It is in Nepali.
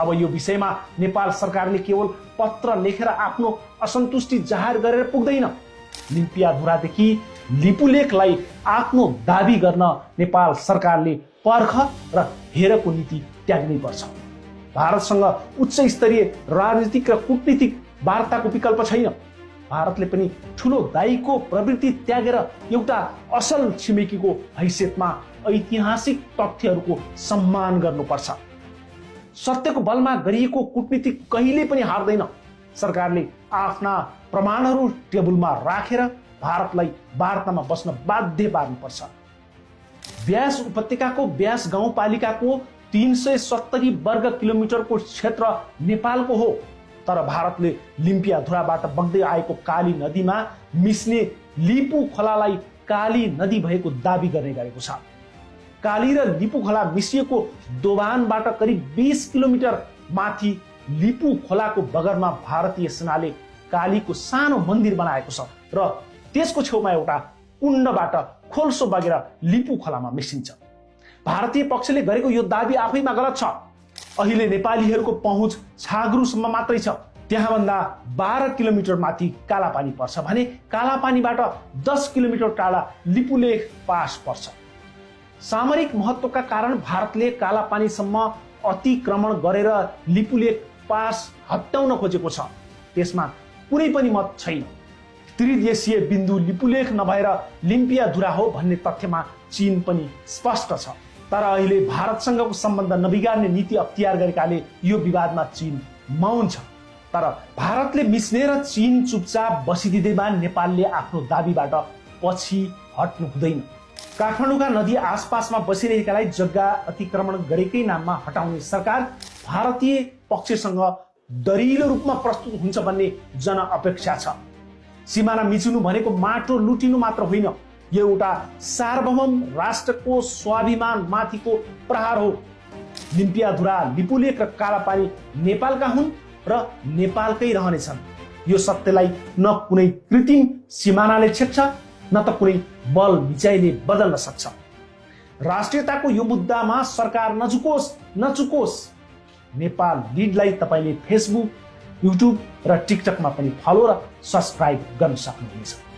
अब यो विषयमा नेपाल सरकारले केवल पत्र लेखेर आफ्नो असन्तुष्टि जाहेर गरेर पुग्दैन। लिम्पियाधुरादेखि लिपुलेखलाई आफ्नो दाबी गर्न नेपाल सरकारले पर्ख र हेरको नीति त्याग्नै पर्छ। भारतसँग उच्च स्तरीय राजनीतिक र कूटनीतिक वार्ताको विकल्प छैन। भारतले पनि ठुलो दाइको प्रवृत्ति त्यागेर एउटा असल छिमेकीको हैसियतमा ऐतिहासिक तथ्यहरूको सम्मान गर्नुपर्छ। सत्यको बलमा गरिएको कूटनीति कहिले पनि हार्दैन। सरकारले आफ्ना प्रमाणहरू टेबलमा राखेर भारतलाई वार्तामा बस्न बाध्य पार्नुपर्छ। व्यास उपत्यकाको व्यास गाउँपालिकाको 370 वर्ग किलोमिटरको क्षेत्र नेपालको हो, तर भारतले लिम्पियाधुराबाट बग्दै आएको काली नदीमा मिस्ने लिपु खोलालाई काली नदी भएको दाबी गर्ने गरेको छ। काली र लिपु खोला मिसिएको दोभानबाट करिब 20 किलोमिटर माथि लिपु खोलाको बगरमा भारतीय सेनाले कालीको सानो मन्दिर बनाएको छ र त्यसको छेउमा एउटा कुण्डबाट खोल्सो बगेर लिपु खोलामा मिसिन्छ। भारतीय पक्षले गरेको यो दाबी आफैमा गलत छ। अहिले नेपालीहरूको पहुँच छाग्रुसम्म मात्रै छ। त्यहाँभन्दा 12 किलोमिटर माथि कालापानी पर्छ भने कालापानीबाट 10 किलोमिटर टाढा लिपुलेख पास पर्छ। सामरिक महत्त्वका कारण भारतले कालापानीसम्म अतिक्रमण गरेर लिपुलेख पास हटाउन खोजेको छ। त्यसमा कुनै पनि मत छैन। त्रिदेशीय बिन्दु लिपुलेख नभएर लिम्पियाधुरा हो भन्ने तथ्यमा चीन पनि स्पष्ट छ। तर अहिले भारतसँगको सम्बन्ध नबिगार्ने नीति अख्तियार गरेकाले यो विवादमा चीन मौन छ। तर भारतले मिस्ने र चीन चुपचाप बसिदिँदैमा नेपालले आफ्नो दाबीबाट पछि हट्नु हुँदैन। काठमाडौँका नदी आसपासमा बसिरहेकालाई जग्गा अतिक्रमण गरेकै नाममा हटाउने सरकार भारतीय पक्षसँग दरिलो रूपमा प्रस्तुत हुन्छ भन्ने जनअपेक्षा छ। सीमाना मिचिनु भनेको माटो लुटिनु मात्र होइन, यो एउटा सार्वभौम राष्ट्रको स्वाभिमान माथिको प्रहार हो। लिम्पियाधुरा, लिपुलेख र कालापानी नेपालका हुन् र नेपालकै रहनेछन्। यो सत्यलाई न कुनै कृत्रिम सिमानाले छेक्छ न त कुनै बल मिचाइले बदल्न सक्छ। राष्ट्रियताको यो मुद्दामा सरकार नचुकोस्। नेपाल लिडलाई तपाईले फेसबुक, युट्युब र टिकटकमा पनि फलो र सब्स्क्राइब गर्न सक्नुहुनेछ।